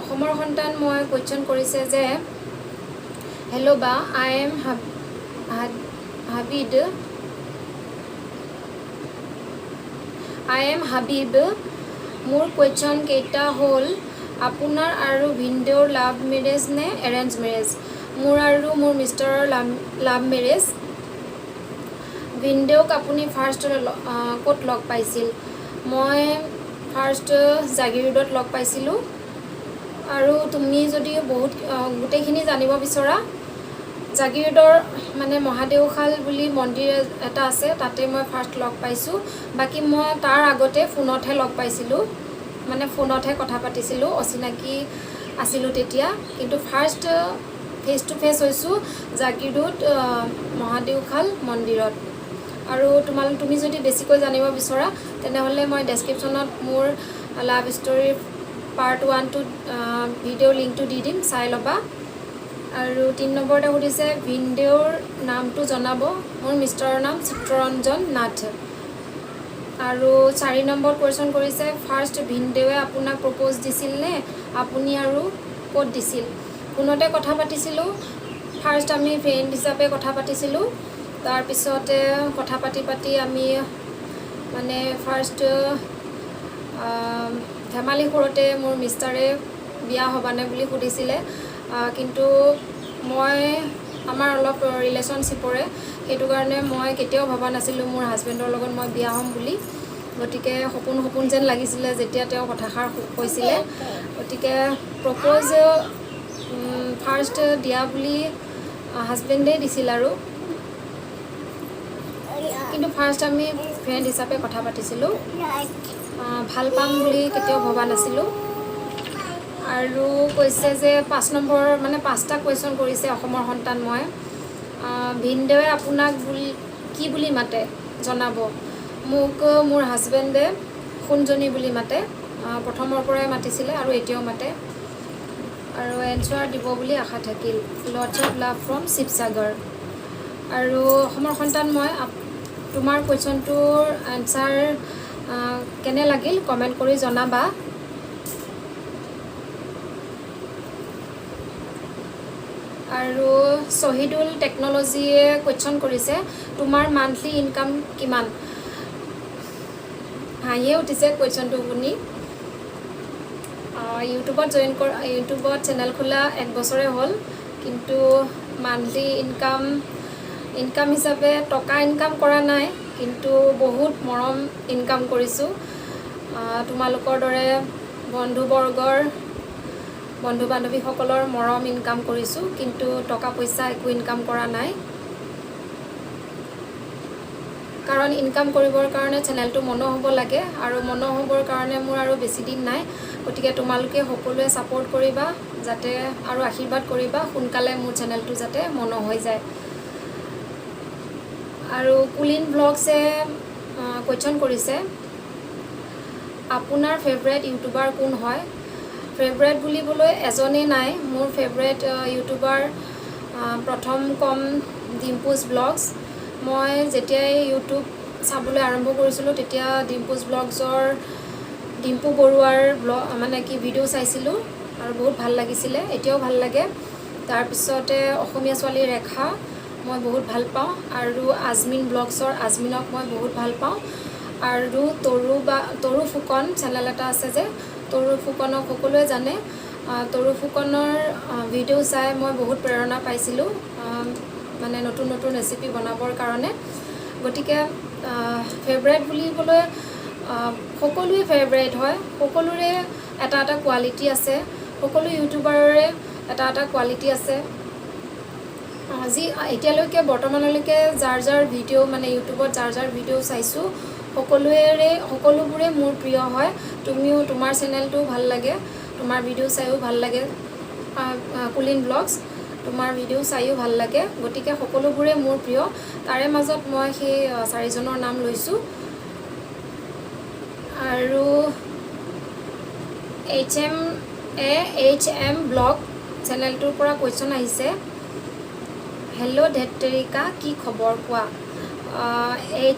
অসমৰ সন্তান মই কোৱেশ্চন কৰিছে যে হেল্ল' বা আই এম হাবিব মোৰ কোৱেশ্চন কেইটা হ'ল আপোনাৰ আৰু ভিনদেউৰ লাভ মেৰেজ নে এৰেঞ্জ মেৰেজ মোৰ আৰু মোৰ মিষ্টাৰৰ লাভ মেৰেজ ভিনদেউক আপুনি ফাৰ্ষ্ট ক'ত লগ পাইছিল মই ফাৰ্ষ্ট জাগিৰোডত লগ পাইছিলোঁ আৰু তুমি যদি গোটেইখিনি জানিব বিচৰা জাগিৰোডৰ মানে মহাদেউশাল বুলি মন্দিৰ এটা আছে তাতে মই ফাৰ্ষ্ট লগ পাইছোঁ বাকী মই তাৰ আগতে ফোনতহে লগ পাইছিলোঁ মানে ফোনতহে কথা পাতিছিলোঁ অচিনাকি আছিলোঁ তেতিয়া কিন্তু ফাৰ্ষ্ট ফেচ টু ফেচ হৈছোঁ জাগিৰোড মহাদেউশাল মন্দিৰত আৰু তুমি যদি বেছিকৈ জানিব বিচৰা তেনেহ'লে মই ডেছক্ৰিপশ্যনত মোৰ লাভ ষ্টৰীৰ পাৰ্ট 1 ভিডিঅ'ৰ লিংকটো দি দিম চাই ল'বা আৰু 3 নম্বৰতে সুধিছে ভিনদেউৰ নামটো জনাব মোৰ মিষ্টাৰৰ নাম চিত্ৰৰঞ্জন নাথ আৰু 4 নম্বৰ কুৱেশ্যন কৰিছে ফাৰ্ষ্ট ভিনদেউৱে আপোনাক প্ৰপ'জ দিছিল নে আপুনি আৰু ক'ত দিছিল ফোনতে কথা পাতিছিলোঁ ফাৰ্ষ্ট আমি ফ্ৰেণ্ড হিচাপে কথা পাতিছিলোঁ তাৰপিছতে কথা পাতি আমি মানে ফাৰ্ষ্ট ধেমালি কৰোঁতে মোৰ মিষ্টাৰে বিয়া হ'বানে বুলি সুধিছিলে কিন্তু আমাৰ অলপ ৰিলেশ্যনশ্বিপৰে সেইটো কাৰণে মই কেতিয়াও ভবা নাছিলোঁ মোৰ হাজবেণ্ডৰ লগত মই বিয়া হ'ম বুলি গতিকে সপোন যেন লাগিছিলে যেতিয়া তেওঁ কথাষাৰ কৈছিলে গতিকে প্ৰপ'জ ফাৰ্ষ্ট দিয়া বুলি হাজবেণ্ডেই দিছিল আৰু কিন্তু ফাৰ্ষ্ট আমি ফ্ৰেণ্ড হিচাপে কথা পাতিছিলোঁ ভাল পাম বুলি কেতিয়াও ভবা নাছিলোঁ আৰু কৈছে যে 5 নম্বৰ মানে 5টা কুৱেশ্যন কৰিছে অসমৰ সন্তান মই ভিনদেউৱে আপোনাক কি বুলি মাতে জনাব মোক মোৰ হাজবেণ্ডে সোণজনী বুলি মাতে প্ৰথমৰ পৰাই মাতিছিলে আৰু এতিয়াও মাতে আৰু এনচাৰ দিব বুলি আশা থাকিল lots of love from Sivasagar আৰু অসমৰ সন্তান মই তোমাৰ কুৱেশ্যনটোৰ এনচাৰ কেনে লাগিল কমেণ্ট কৰি জনাবা আৰু শহীদুল টেকন'লজিয়ে কুৱেশ্যন কৰিছে তোমাৰ মান্থলি ইনকাম কিমান হাঁহিয়ে উঠিছে কুৱেশ্যনটো শুনি ইউটিউবত চেনেল খোলা 1 বছৰে হ'ল কিন্তু মান্থলি ইনকাম হিচাপে টকা ইনকাম কৰা নাই কিন্তু বহুত মৰম ইনকাম কৰিছোঁ তোমালোকৰ দৰে বন্ধু বান্ধৱীসকলৰ মৰম ইনকাম কৰিছোঁ কিন্তু টকা পইচা একো ইনকাম কৰা নাই কাৰণ ইনকাম কৰিবৰ কাৰণে চেনেলটো মনো হ'ব লাগে আৰু মনো হ'বৰ কাৰণে মোৰ আৰু বেছি দিন নাই গতিকে তোমালোকে সকলোৱে ছাপোৰ্ট কৰিবা যাতে আৰু আশীৰ্বাদ কৰিবা সোনকালে মোৰ চেনেলটো যাতে মনো হৈ যায় আৰু কুলিন ব্লগছে কুৱেশ্যন কৰিছে আপোনাৰ ফেভৰেট ইউটিউবাৰ কোন হয় ফেভৰেট বুলিবলৈ এজনেই নাই মোৰ ফেভৰেট ইউটিউবাৰ প্ৰথম কম ডিম্পুজ ব্লগছ মই যেতিয়াই ইউটিউব চাবলৈ আৰম্ভ কৰিছিলোঁ তেতিয়া ডিম্পুজ ব্লগছৰ ডিম্পু বৰুৱাৰ মানে কি ভিডিঅ' চাইছিলোঁ আৰু বহুত ভাল লাগিছিলে এতিয়াও ভাল লাগে তাৰপিছতে অসমীয়া ছোৱালী ৰেখা মই বহুত ভাল পাওঁ আৰু আজমিন ব্লগছৰ আজমিনক মই বহুত ভাল পাওঁ আৰু তৰু ফুকন চেনেল এটা আছে যে তৰু ফুকনক সকলোৱে জানে তৰু ফুকনৰ ভিডিঅ' চাই মই বহুত প্ৰেৰণা পাইছিলোঁ মানে নতুন ৰেচিপি বনাবৰ কাৰণে গতিকে ফেভৰেট বুলিবলৈ সকলোৱে ফেভৰেট হয় সকলোৰে এটা কোৱালিটি আছে সকলো ইউটিউবাৰৰে এটা কোৱালিটি আছে আজি এতিয়ালৈকে বৰ্তমানলৈকে যাৰ ভিডিঅ' মানে ইউটিউবত যাৰ ভিডিঅ' চাইছোঁ সকলোবোৰে মোৰ প্ৰিয় হয় তোমাৰ চেনেলটোও ভাল লাগে তোমাৰ ভিডিঅ' চাইও ভাল লাগে কুলিন ব্লগছ তোমাৰ ভিডিঅ' চাইও ভাল লাগে গতিকে সকলোবোৰে মোৰ প্ৰিয় তাৰে মাজত মই সেই 4জনৰ নাম লৈছোঁ আৰু HM ব্লগ চেনেলটোৰ পৰা কুৱেশ্যন আহিছে হেল্ল' ধেত্তেৰিকা কি খবৰ কোৱা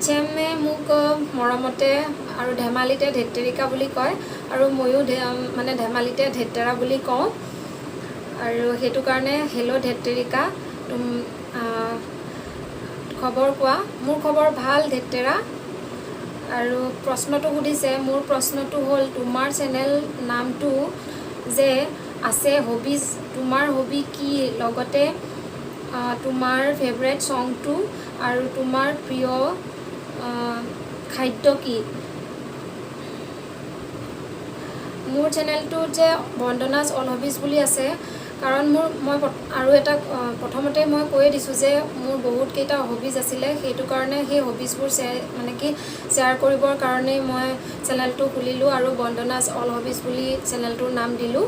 HMয়ে মোক মৰমতে আৰু ধেমালিতে ধেত্তেৰিকা বুলি কয় আৰু ময়ো মানে ধেমালিতে ধেতেৰা বুলি কওঁ আৰু সেইটো কাৰণে হেল্ল' ধেতেৰিকা খবৰ কোৱা মোৰ খবৰ ভাল ধেতেৰা আৰু প্ৰশ্নটো সুধিছে মোৰ প্ৰশ্নটো হ'ল তোমাৰ চেনেল নামটো যে আছে হবিজ তোমাৰ হবি কি লগতে তোমাৰ ফেভৰেট সংটো আৰু তোমাৰ প্ৰিয় খাদ্য কি মোৰ চেনেলটোত যে বন্দনাজ অল হবিজ বুলি আছে কাৰণ মই আৰু এটা প্ৰথমতে মই কৈ দিছোঁ যে মোৰ বহুত কেইটা হবিজ আছিলে সেইটো কাৰণে সেই হবিজবোৰ মানে কি শ্বেয়াৰ কৰিবৰ কাৰণে মই চেনেলটো খুলিলোঁ আৰু বন্দনাজ অল হবিজ বুলি চেনেলটোৰ নাম দিলোঁ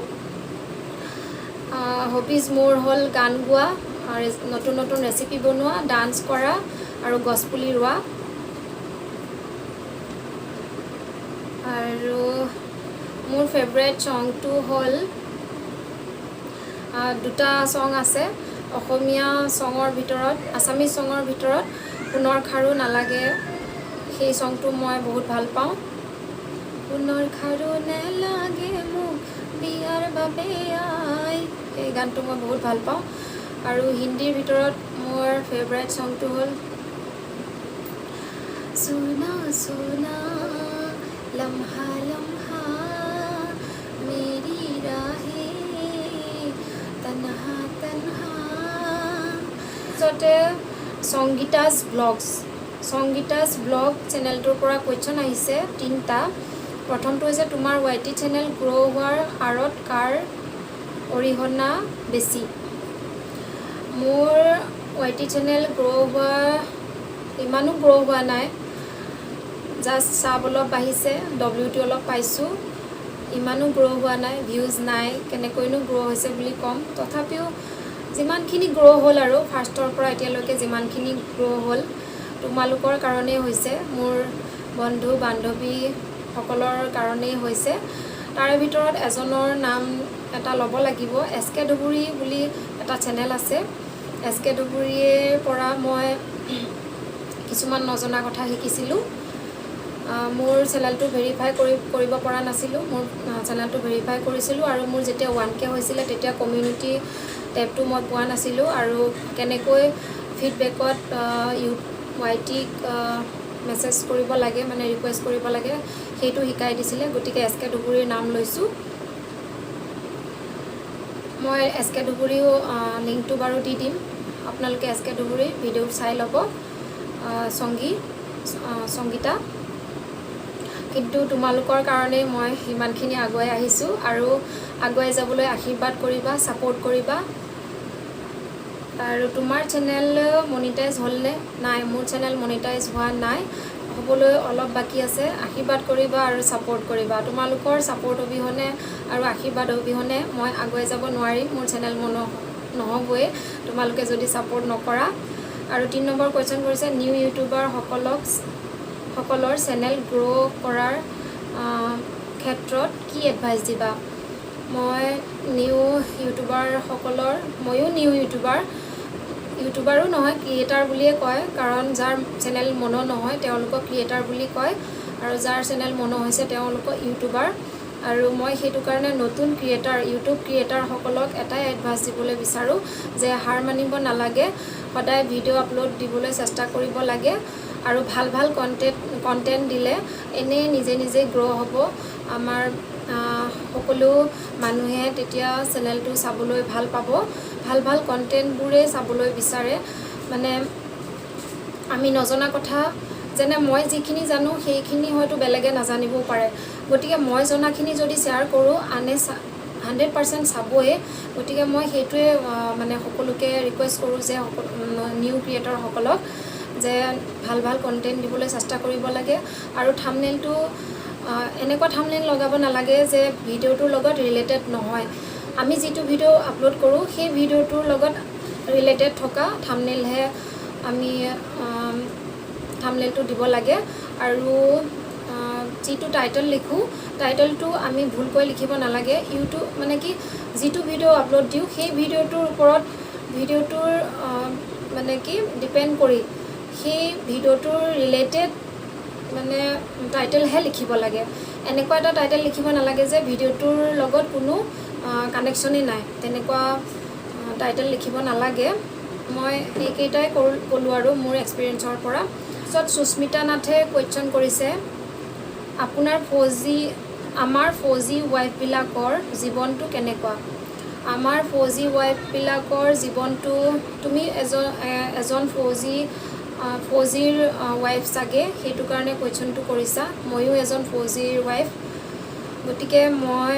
হবিজ মোৰ হ'ল গান গোৱা নতুন নতুন ৰেচিপি বনোৱা ডান্স কৰা আৰু গছপুলি ৰোৱা আৰু মোৰ ফেভৰেট সংটো হ'ল দুটা সং আছে অসমীয়া সঙৰ ভিতৰত আছামিজ সঙৰ ভিতৰত পুনৰ খাৰু নালাগে সেই সংটো মই বহুত ভাল পাওঁ পুনৰ খাৰু নালাগে মোক বিয়াৰ বাবে আই এই গানটো মই বহুত ভাল পাওঁ আৰু হিন্দীৰ ভিতৰত মোৰ ফেভৰেট সংটো হ'ল সুনা সুনা লম্হা লম্হা মেৰি ৰাহে তনহা তনহা পিছতে সংগীতাজ ব্লগ চেনেলটোৰ পৰা কুৱেশ্যন আহিছে 3টা প্ৰথমটো হৈছে তোমাৰ YT চেনেল গ্ৰ' হোৱাৰ আঁৰত কাৰ অৰিহণা বেছি মোৰ YT চেনেল ইমানো গ্ৰ' হোৱা নাই জাষ্ট চাব অলপ বাঢ়িছে WT অলপ পাইছোঁ ইমানো গ্ৰ' হোৱা নাই ভিউজ নাই কেনেকৈনো গ্ৰ' হৈছে বুলি ক'ম তথাপিও যিমানখিনি গ্ৰ' হ'ল আৰু ফাৰ্ষ্টৰ পৰা এতিয়ালৈকে যিমানখিনি গ্ৰ' হ'ল তোমালোকৰ কাৰণেই হৈছে মোৰ বন্ধু বান্ধৱীসকলৰ কাৰণেই হৈছে তাৰে ভিতৰত এজনৰ নাম এটা ল'ব লাগিব SK ধুবুৰী বুলি এটা চেনেল আছে SK ধুবুৰীৰ পৰা মই কিছুমান নজনা কথা শিকিছিলোঁ মোৰ চেনেলটো ভেৰিফাই কৰিব পৰা নাছিলোঁ মোৰ চেনেলটো ভেৰিফাই কৰিছিলোঁ আৰু মোৰ যেতিয়া 1K হৈছিলে তেতিয়া কমিউনিটি টেবটো মই পোৱা নাছিলোঁ আৰু কেনেকৈ ফিডবেকত YTক মেছেজ কৰিব লাগে মানে ৰিকুৱেষ্ট কৰিব লাগে সেইটো শিকাই দিছিলে গতিকে SK ধুবুৰীৰ নাম লৈছোঁ মই SK ধুবুৰীও লিংকটো বাৰু দি দিম আপোনালোকে SK ধুবুৰীৰ ভিডিঅ' চাই ল'ব সংগীতা কিন্তু তোমালোকৰ কাৰণে মই ইমানখিনি আগুৱাই আহিছোঁ আৰু আগুৱাই যাবলৈ আশীৰ্বাদ কৰিবা ছাপোৰ্ট কৰিবা আৰু তোমাৰ চেনেল মনিটাইজ হ'লনে নাই মোৰ চেনেল মনিটাইজ হোৱা নাই হ'বলৈ অলপ বাকী আছে আশীৰ্বাদ কৰিবা আৰু ছাপোৰ্ট কৰিবা তোমালোকৰ ছাপোৰ্ট অবিহনে আৰু আশীৰ্বাদ অবিহনে মই আগুৱাই যাব নোৱাৰিম মোৰ চেনেল নহ'বই তোমালোকে যদি ছাপোৰ্ট নকৰা আৰু 3 নম্বৰ কুৱেশ্যন কৰিছে নিউ ইউটিউবাৰসকলৰ চেনেল গ্ৰ' কৰাৰ ক্ষেত্ৰত কি এডভাইচ দিবা মই নিউ ইউটিউবাৰসকলৰ ময়ো নিউ ইউটিউবাৰো নহয় ক্ৰিয়েটাৰ বুলিয়ে কয় কাৰণ যাৰ চেনেল মনো নহয় তেওঁলোকক ক্ৰিয়েটাৰ বুলি কয় আৰু যাৰ চেনেল মনো হৈছে তেওঁলোকক ইউটিউবাৰ আৰু মই সেইটো কাৰণে নতুন ইউটিউব ক্ৰিয়েটাৰসকলক এটাই এডভাইচ দিবলৈ বিচাৰোঁ যে হাৰ মানিব নালাগে সদায় ভিডিঅ' আপলোড দিবলৈ চেষ্টা কৰিব লাগে আৰু ভাল ভাল কণ্টেণ্ট দিলে এনেই নিজে নিজে গ্ৰ' হ'ব আমাৰ সকলো মানুহে তেতিয়া চেনেলটো চাবলৈ ভাল পাব ভাল ভাল কণ্টেণ্টবোৰেই চাবলৈ বিচাৰে মানে আমি নজনা কথা যেনে মই যিখিনি জানো সেইখিনি হয়তো বেলেগে নাজানিবও পাৰে গতিকে মই জনাখিনি যদি শ্বেয়াৰ কৰোঁ আনে 100% চাবই গতিকে মই সেইটোৱে মানে সকলোকে ৰিকুৱেষ্ট কৰোঁ যে নিউ ক্ৰিয়েটৰসকলক যে ভাল ভাল কণ্টেণ্ট দিবলৈ চেষ্টা কৰিব লাগে আৰু থাম্বনেইলটো এনেকুৱা থাম্বনেইল লগাব নালাগে যে ভিডিঅ'টোৰ লগত ৰিলেটেড নহয় আমি যিটো ভিডিঅ' আপলোড কৰোঁ সেই ভিডিঅ'টোৰ লগত ৰিলেটেড থকা থাম্বনেইলহে আমি থাম্বনেইলটো দিব লাগে আৰু যিটো টাইটেল লিখোঁ টাইটেলটো আমি ভুলকৈ লিখিব নালাগে ইউটিউব মানে কি যিটো ভিডিঅ' আপলোড দিওঁ সেই ভিডিঅ'টোৰ ওপৰত ভিডিঅ'টোৰ মানে কি ডিপেণ্ড কৰি সেই ভিডিঅ'টোৰ ৰিলেটেড মানে টাইটেলহে লিখিব লাগে এনেকুৱা এটা টাইটেল লিখিব নালাগে যে ভিডিঅ'টোৰ লগত কোনো কানেকশ্যনেই নাই, তেনেকুৱা টাইটেল লিখিব নালাগে। মই এইকেইটাই ক'লোঁ আৰু মোৰ এক্সপিৰিয়েঞ্চৰ পৰা। পিছত সুস্মিতা নাথে কুৱেশ্যন কৰিছে, আমাৰ 4G ৱাইফবিলাকৰ জীৱনটো কেনেকুৱা? আমাৰ 4G ৱাইফবিলাকৰ জীৱনটো, তুমি এজন 4Gৰ ৱাইফ চাগে, সেইটো কাৰণে কুৱেশ্যনটো কৰিছা। ময়ো এজন 4Gৰ ৱাইফ, গতিকে মই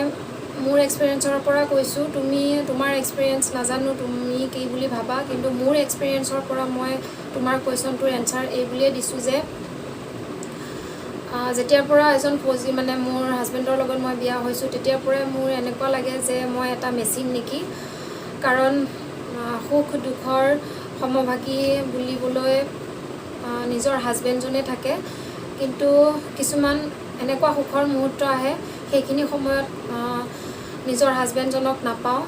মোৰ এক্সপিৰিয়েঞ্চৰ পৰা কৈছোঁ। তোমাৰ এক্সপিৰিয়েঞ্চ নাজানো তুমি কি বুলি ভাবা, কিন্তু মোৰ এক্সপিৰিয়েঞ্চৰ পৰা মই তোমাৰ কুৱেশ্যনটোৰ এনচাৰ এই বুলিয়ে দিছোঁ যে যেতিয়াৰ পৰা এজন 4G মানে মোৰ হাজবেণ্ডৰ লগত মই বিয়া হৈছোঁ, তেতিয়াৰ পৰাই মোৰ এনেকুৱা লাগে যে মই এটা মেচিন নেকি। কাৰণ সুখ দুখৰ সমভাগী বুলিবলৈ নিজৰ হাজবেণ্ডজনে থাকে, কিন্তু কিছুমান এনেকুৱা সুখৰ মুহূৰ্ত আহে, সেইখিনি সময়ত নিজৰ হাজবেণ্ডজনক নাপাওঁ,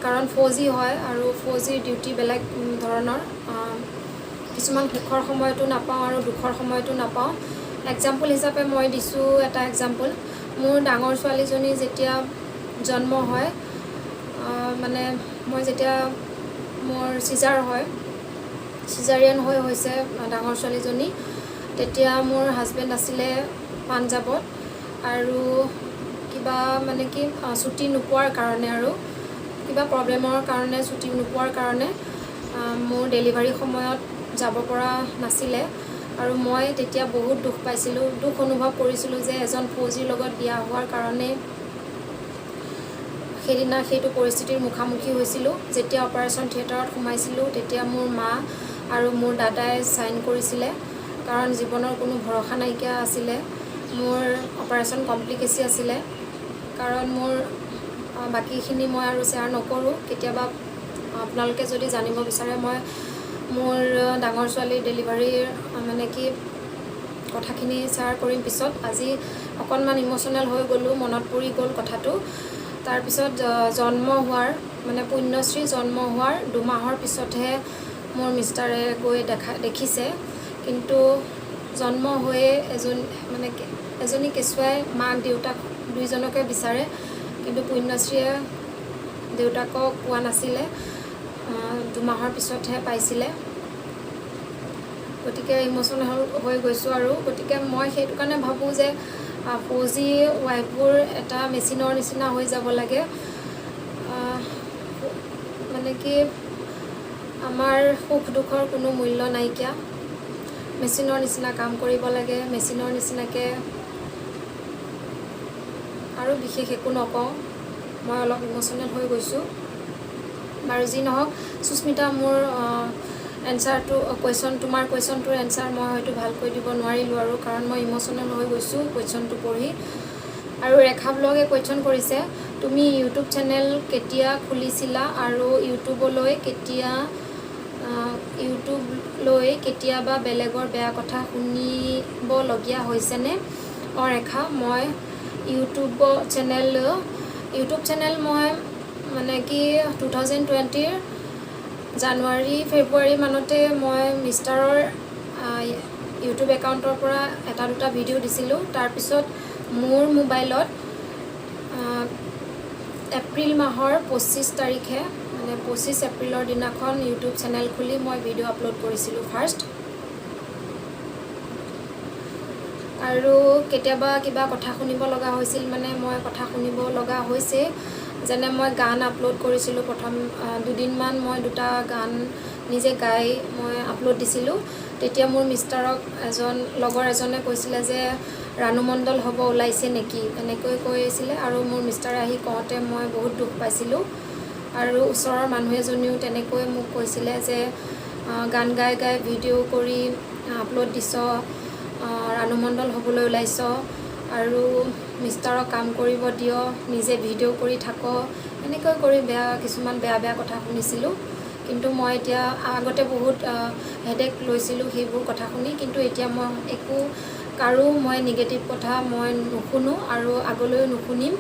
কাৰণ 4G হয় আৰু 4Gৰ ডিউটি বেলেগ ধৰণৰ। কিছুমান সুখৰ সময়তো নাপাওঁ আৰু দুখৰ সময়তো নাপাওঁ। এক্সাম্পল হিচাপে মই দিছোঁ এটা এক্সাম্পল। মোৰ ডাঙৰ ছোৱালীজনী যেতিয়া জন্ম হয়, মানে মই যেতিয়া মোৰ চিজাৰিয়ান হৈছে ডাঙৰ ছোৱালীজনী, তেতিয়া মোৰ হাজবেণ্ড আছিলে পাঞ্জাৱত, আৰু কিবা মানে কি ছুটি নোপোৱাৰ কাৰণে আৰু কিবা প্ৰব্লেমৰ কাৰণে ছুটি নোপোৱাৰ কাৰণে মোৰ ডেলিভাৰী সময়ত যাব পৰা নাছিলে। আৰু মই তেতিয়া বহুত দুখ পাইছিলোঁ, দুখ অনুভৱ কৰিছিলোঁ যে এজন 4Gৰ লগত বিয়া হোৱাৰ কাৰণে সেইদিনা সেইটো পৰিস্থিতিৰ মুখামুখি হৈছিলোঁ। যেতিয়া অপাৰেশ্যন থিয়েটাৰত সোমাইছিলোঁ, তেতিয়া মোৰ মা আৰু মোৰ দাদাই চাইন কৰিছিলে, কাৰণ জীৱনৰ কোনো ভৰসা নাইকিয়া আছিলে। মোৰ অপাৰেশ্যন কমপ্লিকেচি আছিলে, কাৰণ মোৰ বাকীখিনি মই আৰু শ্বেয়াৰ নকৰোঁ। কেতিয়াবা আপোনালোকে যদি জানিব বিচাৰে, মই মোৰ ডাঙৰ ছোৱালীৰ ডেলিভাৰীৰ মানে কি কথাখিনি শ্বেয়াৰ কৰিম পিছত। আজি অকণমান ইম'চনেল হৈ গ'লোঁ, মনত পৰি গ'ল কথাটো। তাৰপিছত জন্ম হোৱাৰ মানে পুণ্যশ্ৰী জন্ম হোৱাৰ 2 মাহৰ পিছতহে মোৰ মিষ্টাৰে গৈ দেখিছে। কিন্তু জন্ম হৈয়ে এজনী কেঁচুৱাই মাক দেউতাক দুইজনকে বিচাৰে, কিন্তু পুণ্যশ্ৰীয়ে দেউতাকক পোৱা নাছিলে, 2 মাহৰ পিছতহে পাইছিলে। গতিকে ইম'চনেল হৈ গৈছোঁ আৰু গতিকে মই সেইটো কাৰণে ভাবোঁ যে 4G ৱাইফবোৰ এটা মেচিনৰ নিচিনা হৈ যাব লাগে। মানে কি আমাৰ সুখ দুখৰ কোনো মূল্য নাইকিয়া, মেচিনৰ নিচিনা কাম কৰিব লাগে, মেচিনৰ নিচিনাকৈ। আৰু বিশেষ একো নকওঁ, মই অলপ ইম'চনেল হৈ গৈছোঁ। বাৰু যি নহওক, সুস্মিতা, মোৰ তোমাৰ কুৱেশ্যনটোৰ এনচাৰ মই হয়তো ভালকৈ দিব নোৱাৰিলোঁ আৰু, কাৰণ মই ইম'চনেল হৈ গৈছোঁ কুৱেশ্যনটো পঢ়ি। আৰু ৰেখা ব্লগে কুৱেশ্যন কৰিছে, তুমি ইউটিউব চেনেল কেতিয়া খুলিছিলা আৰু ইউটিউবলৈ কেতিয়াবা বেলেগৰ বেয়া কথা শুনিবলগীয়া হৈছেনে? ৰেখা, মই ইউটিউব চেনেল মই মানে কি 2020ৰ জানুৱাৰী ফেব্ৰুৱাৰী মানতে মই মিষ্টাৰৰ ইউটিউব একাউণ্টৰ পৰা 1-2টা ভিডিঅ' দিছিলোঁ। তাৰপিছত মোৰ মোবাইলত এপ্ৰিল মাহৰ 25 তাৰিখে, মানে 25 এপ্ৰিলৰ দিনাখন ইউটিউব চেনেল খুলি মই ভিডিঅ' আপলোড কৰিছিলোঁ ফাৰ্ষ্ট। আৰু কেতিয়াবা কিবা কথা শুনিব লগা হৈছিল, মানে মই কথা শুনিব লগা হৈছে, যেনে মই গান আপলোড কৰিছিলোঁ প্ৰথম 2 দিনমান, মই 2টা গান নিজে গাই মই আপলোড দিছিলোঁ। তেতিয়া মোৰ মিষ্টাৰক লগৰ এজনে কৈছিলে যে ৰাণু মণ্ডল হ'ব ওলাইছে নেকি, এনেকৈ কৈছিলে। আৰু মোৰ মিষ্টাৰে আহি কওঁতে মই বহুত দুখ পাইছিলোঁ। আৰু ওচৰৰ মানুহ এজনীও তেনেকৈ মোক কৈছিলে যে গান গাই ভিডিঅ' কৰি আপলোড দিছ, ৰাণু মণ্ডল হ'বলৈ ওলাইছ, আৰু মিষ্টাৰক কাম কৰিব দিয়, নিজে ভিডিঅ' কৰি থাক, এনেকৈ কৰি কিছুমান বেয়া কথা শুনিছিলোঁ। কিন্তু মই এতিয়া আগতে বহুত হেডেক লৈছিলোঁ সেইবোৰ কথা শুনি, কিন্তু এতিয়া মই কাৰো মই নিগেটিভ কথা মই নুশুনো আৰু আগলৈও নুশুনিম।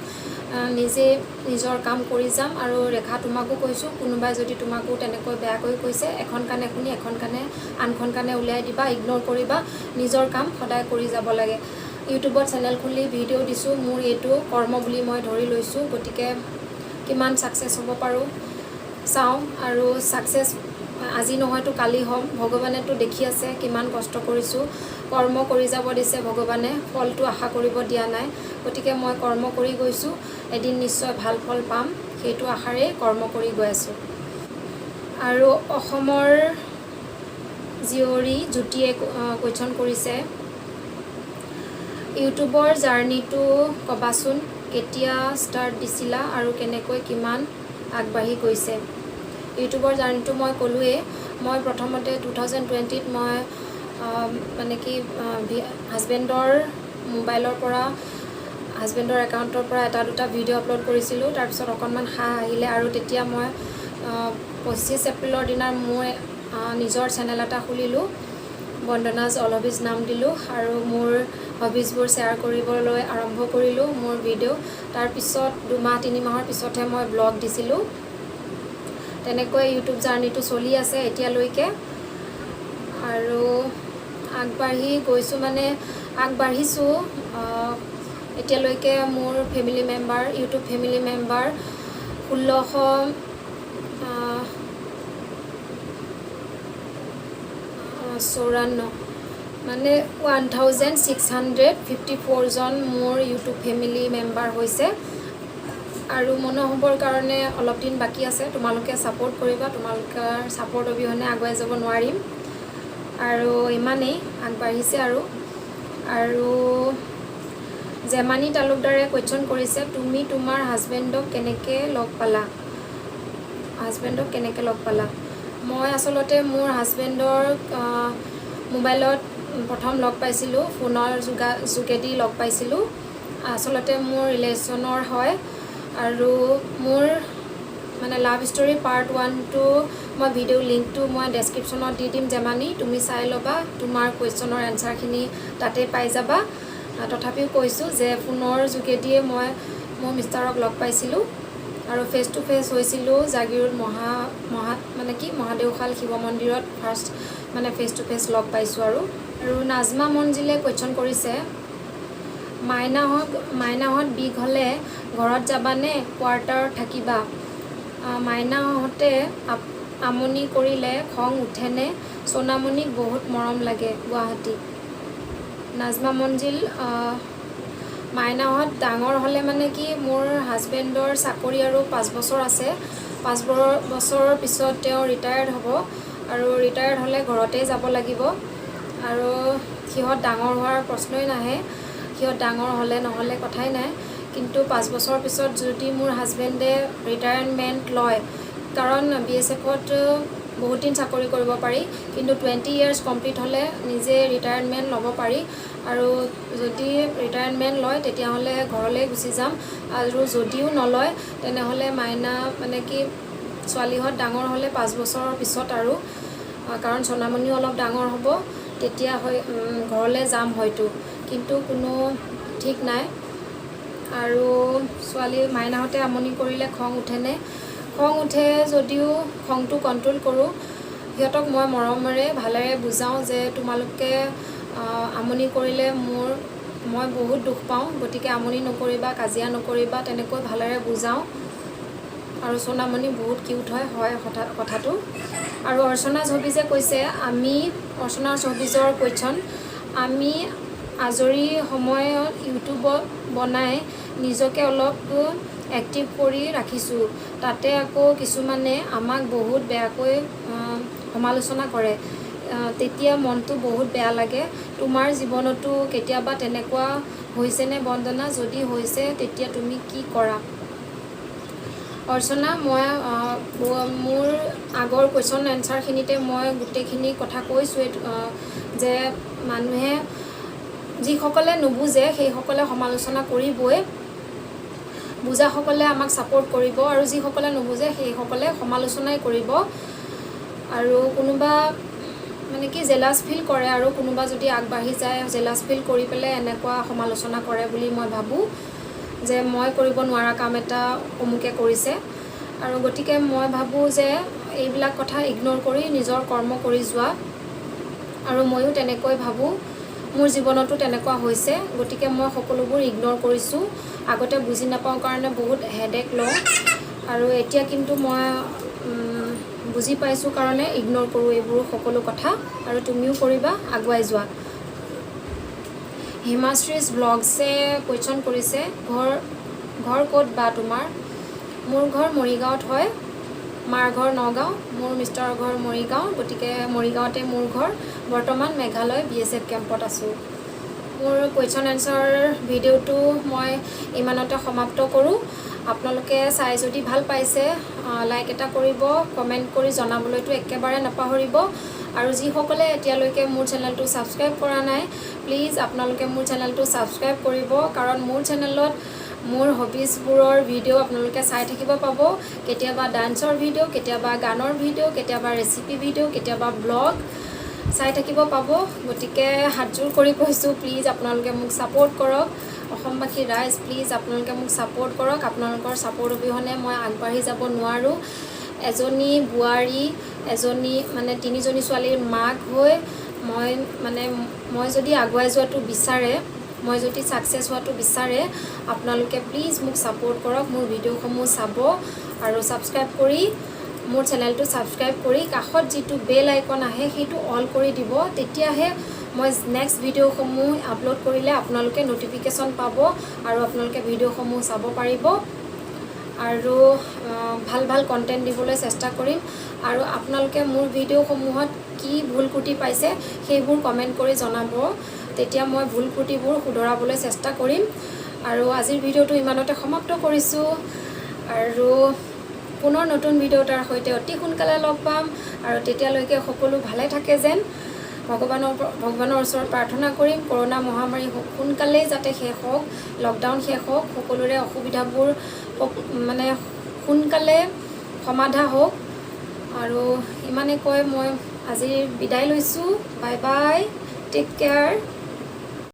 নিজে নিজৰ কাম কৰি যাম। আৰু ৰেখা, তোমাকো কৈছোঁ, কোনোবাই যদি তোমাকো তেনেকৈ বেয়াকৈ কৈছে, এখন কাণে শুনি আনখন কাণে উলিয়াই দিবা, ইগন'ৰ কৰিবা, নিজৰ কাম সদায় কৰি যাব লাগে। ইউটিউবত চেনেল খুলি ভিডিঅ' দিছোঁ, মোৰ এইটো কৰ্ম বুলি মই ধৰি লৈছোঁ। গতিকে কিমান ছাকচেছ হ'ব পাৰোঁ চাওঁ, আৰু ছাকচেছ আজি নহয়তো কালি হ'ম। ভগৱানেতো দেখি আছে কিমান কষ্ট কৰিছোঁ, কৰ্ম কৰি যাব দিছে ভগৱানে, ফলটো আশা কৰিব দিয়া নাই। গতিকে মই কৰ্ম কৰি গৈছোঁ, এদিন নিশ্চয় ভাল ফল পাম, সেইটো আশাৰেই কৰ্ম কৰি গৈ আছোঁ। আৰু অসমৰ জীয়ৰী জ্যোতিয়ে কুৱেশ্যন কৰিছে, ইউটিউবৰ জাৰ্ণিটো ক'বাচোন, কেতিয়া ষ্টাৰ্ট দিছিলা আৰু কেনেকৈ কিমান আগবাঢ়ি গৈছে? ইউটিউবৰ জাৰ্ণিটো মই ক'লোৱেই, মই প্ৰথমতে 2020ত মই মানে কি হাজবেণ্ডৰ মোবাইলৰ পৰা, হাজবেণ্ডৰ একাউণ্টৰ পৰা এটা দুটা ভিডিঅ' আপলোড কৰিছিলোঁ। তাৰপিছত অকণমান সাহ আহিলে আৰু তেতিয়া মই 25 এপ্ৰিলৰ দিনা মোৰ নিজৰ চেনেল এটা খুলিলোঁ, বন্দনাজ অল হবিজ নাম দিলোঁ, আৰু মোৰ হবিজবোৰ শ্বেয়াৰ কৰিবলৈ আৰম্ভ কৰিলোঁ মোৰ ভিডিঅ'। তাৰপিছত 2-3 মাহৰ পিছতহে মই ব্লগ দিছিলোঁ। তেনেকৈ ইউটিউব জাৰ্ণিটো চলি আছে এতিয়ালৈকে। আৰু আগবাঢ়ি গৈছোঁ মানে আগবাঢ়িছোঁ। এতিয়ালৈকে মোৰ family member, YouTube family member 1654 মানে 1654 জন মোৰ ইউটিউব ফেমিলি মেম্বাৰ হৈছে। আৰু মনৰ হ'বৰ কাৰণে অলপ দিন বাকী আছে, তোমালোকে ছাপোৰ্ট কৰিবা, তোমালোকৰ ছাপোৰ্ট অবিহনে আগুৱাই যাব নোৱাৰিম। আৰু ইমানেই আগবাঢ়িছে। আৰু জেমানী তালুকদাৰে কুৱেশ্যন কৰিছে, তুমি তোমাৰ হাজবেণ্ডক কেনেকৈ লগ পালা? মই আচলতে মোৰ হাজবেণ্ডৰ মোবাইলত প্ৰথম লগ পাইছিলোঁ, ফোনৰ যোগেদি লগ পাইছিলোঁ। আচলতে মোৰ ৰিলেশ্যনৰ হয়। আৰু মোৰ মানে লাভ ষ্টৰী পাৰ্ট 1 মই ভিডিঅ' লিংকটো মই ডেছক্ৰিপশ্যনত দি দিম জেমানী, তুমি চাই ল'বা, তোমাৰ কুৱেশ্যনৰ এনচাৰখিনি তাতে পাই যাবা। তথাপিও কৈছোঁ যে ফোনৰ যোগেদিয়ে মই মোৰ মিষ্টাৰক লগ পাইছিলোঁ, আৰু ফেচ টু ফেচ হৈছিলোঁ জাগিৰোড মহাদেওশাল শিৱ মন্দিৰত ফাৰ্ষ্ট মানে ফেচ টু ফেচ লগ পাইছোঁ। আৰু নাজমা মঞ্জিলে কুৱেশ্যন কৰিছে, মাইনাহঁত বিগ হ'লে ঘৰত যাবানে কোৱাৰ্টাৰত থাকিবা? মাইনাহঁতে আমনি কৰিলে খং উঠেনে? সোণামণিক বহুত মৰম লাগে, গুৱাহাটী। নাজমা মঞ্জিল, মাইনাহঁত ডাঙৰ হ'লে মানে কি, মোৰ হাজবেণ্ডৰ চাকৰি আৰু 5 বছৰ আছে, 5 বছৰৰ পিছত তেওঁ ৰিটায়াৰ্ড হ'ব, আৰু ৰিটায়াৰ্ড হ'লে ঘৰতেই যাব লাগিব। আৰু সিহঁত ডাঙৰ হোৱাৰ প্ৰশ্নই নাহে, সিহঁত ডাঙৰ হ'লে নহ'লে কথাই নাই। কিন্তু 5 বছৰৰ পিছত যদি মোৰ হাজবেণ্ডে ৰিটায়াৰমেণ্ট লয়, কাৰণ BSFত বহুত দিন চাকৰি কৰিব পাৰি, কিন্তু 20 years কমপ্লিট হ'লে নিজে ৰিটায়াৰমেণ্ট ল'ব পাৰি। আৰু যদি ৰিটায়াৰমেণ্ট লয় তেতিয়াহ'লে ঘৰলৈ গুচি যাম, আৰু যদিও নলয় তেনেহ'লে মাইনা মানে কি ছোৱালীহঁত ডাঙৰ হ'লে 5 বছৰৰ পিছত, আৰু কাৰণ সোণামণিও অলপ ডাঙৰ হ'ব, তেতিয়া ঘৰলৈ যাম হয়তো, কিন্তু কোনো ঠিক নাই। আৰু মাইনাহঁতে আমনি কৰিলে খং উঠেনে? খং উঠে যদিও খংটো কণ্ট্ৰল কৰোঁ, সিহঁতক মই মৰমেৰে ভালেৰে বুজাওঁ যে তোমালোকে আমনি কৰিলে মই বহুত দুখ পাওঁ, গতিকে আমনি নকৰিবা, কাজিয়া নকৰিবা, তেনেকৈ ভালেৰে বুজাওঁ। আৰু সোণামণি বহুত কিউট হয় কথাটো। আৰু অৰ্চনা ছবিজে কৈছে, অৰ্চনা ছবিজৰ কুৱেশ্যন, আমি আজৰি সময়ত ইউটিউব বনাই নিজকে অলপ এক্টিভ কৰি ৰাখিছোঁ, তাতে আকৌ কিছুমানে আমাক বহুত বেয়াকৈ সমালোচনা কৰে, তেতিয়া মনটো বহুত বেয়া লাগে। তোমাৰ জীৱনতো কেতিয়াবা তেনেকুৱা হৈছেনে বন্দনা? যদি হৈছে তেতিয়া তুমি কি কৰা? অৰ্চনা, মই মোৰ আগৰ কুৱেশ্যন এনচাৰখিনিতে মই গোটেইখিনি কথা কৈছোঁৱে, যে মানুহে যিসকলে নুবুজে সেইসকলে সমালোচনা কৰিবই, বুজাসকলে আমাক ছাপোৰ্ট কৰিব, আৰু যিসকলে নুবুজে সেইসকলে সমালোচনাই কৰিব। আৰু কোনোবা মানে কি জেলাছ ফিল কৰে, আৰু কোনোবা যদি আগবাঢ়ি যায় জেলাছ ফিল কৰি পেলাই এনেকুৱা সমালোচনা কৰে বুলি মই ভাবোঁ, যে মই কৰিব নোৱাৰা কাম এটা অমুকে কৰিছে। আৰু গতিকে মই ভাবোঁ যে এইবিলাক কথা ইগন'ৰ কৰি নিজৰ কৰ্ম কৰি যোৱা, আৰু ময়ো তেনেকৈ ভাবোঁ। মোৰ জীৱনতো তেনেকুৱা হৈছে গতিকে মই সকলোবোৰ ইগনোৰ কৰিছোঁ আগতে বুজি নাপাওঁ কাৰণে বহুত হেডেক লওঁ আৰু এতিয়া কিন্তু মই বুজি পাইছোঁ কাৰণে ইগনোৰ কৰোঁ এইবোৰ সকলো কথা আৰু তুমিও কৰিবা আগুৱাই যোৱা হিমাশ্ৰীজ ব্লগছে কুৱেশ্যন কৰিছে ঘৰ ক'ত বা তোমাৰ মোৰ ঘৰ মৰিগাঁৱত হয় মাৰ ঘৰ নগাঁও মোৰ মিষ্টাৰৰ ঘৰ মৰিগাঁও গতিকে মৰিগাঁৱতে মোৰ ঘৰ বৰ্তমান মেঘালয় BSF কেম্পত আছোঁ মোৰ কুৱেশ্যন এনচাৰ ভিডিঅ'টো মই ইমানতে সমাপ্ত কৰোঁ আপোনালোকে চাই যদি ভাল পাইছে লাইক এটা কৰিব কমেণ্ট কৰি জনাবলৈতো একেবাৰে নাপাহৰিব আৰু যিসকলে এতিয়ালৈকে মোৰ চেনেলটো ছাবস্ক্ৰাইব কৰা নাই প্লিজ আপোনালোকে মোৰ চেনেলটো ছাবস্ক্ৰাইব কৰিব কাৰণ মোৰ চেনেলত মোৰ হবিজবোৰৰ ভিডিঅ' আপোনালোকে চাই থাকিব পাব কেতিয়াবা ডান্সৰ ভিডিঅ' কেতিয়াবা গানৰ ভিডিঅ' কেতিয়াবা ৰেচিপি ভিডিঅ' কেতিয়াবা ব্লগ চাই থাকিব পাব গতিকে হাতজোৰ কৰি কৈছোঁ প্লিজ আপোনালোকে মোক ছাপোৰ্ট কৰক অসমবাসী ৰাইজ প্লিজ আপোনালোকে মোক ছাপোৰ্ট কৰক আপোনালোকৰ ছাপোৰ্ট অবিহনে মই আগবাঢ়ি যাব নোৱাৰোঁ এজনী বোৱাৰী এজনী মানে তিনিজনী ছোৱালীৰ মাক হৈ মই যদি আগুৱাই যোৱাটো বিচাৰে মই যদি ছাকচেছ হোৱাটো বিচাৰে আপোনালোকে প্লিজ মোক ছাপোৰ্ট কৰক মোৰ ভিডিঅ'সমূহ চাব আৰু ছাবস্ক্ৰাইব কৰি মোৰ চেনেলটো ছাবস্ক্ৰাইব কৰি কাষত যিটো বেল আইকন আহে সেইটো অল কৰি দিব তেতিয়াহে মই নেক্সট ভিডিঅ'সমূহ আপলোড কৰিলে আপোনালোকে ন'টিফিকেশ্যন পাব আৰু আপোনালোকে ভিডিঅ'সমূহ চাব পাৰিব আৰু ভাল ভাল কণ্টেণ্ট দিবলৈ চেষ্টা কৰিম আৰু আপোনালোকে মোৰ ভিডিঅ'সমূহত কি ভুল ত্ৰুটি পাইছে সেইবোৰ কমেণ্ট কৰি জনাব তেতিয়া মই ভুল ত্ৰুটিবোৰ শুধৰাবলৈ চেষ্টা কৰিম আৰু আজিৰ ভিডিঅ'টো ইমানতে সমাপ্ত কৰিছোঁ আৰু পুনৰ নতুন ভিডিঅ' এটাৰ সৈতে অতি সোনকালে লগ পাম আৰু তেতিয়ালৈকে সকলো ভালে থাকে যেন ভগৱানৰ ওচৰত প্ৰাৰ্থনা কৰিম কৰোনা মহামাৰী সোনকালেই যাতে শেষ হওক লকডাউন শেষ হওক সকলোৰে অসুবিধাবোৰ মানে সোনকালে সমাধা হওক আৰু ইমানে কৈ মই আজি বিদায় লৈছোঁ বাই বাই টেক কেয়াৰ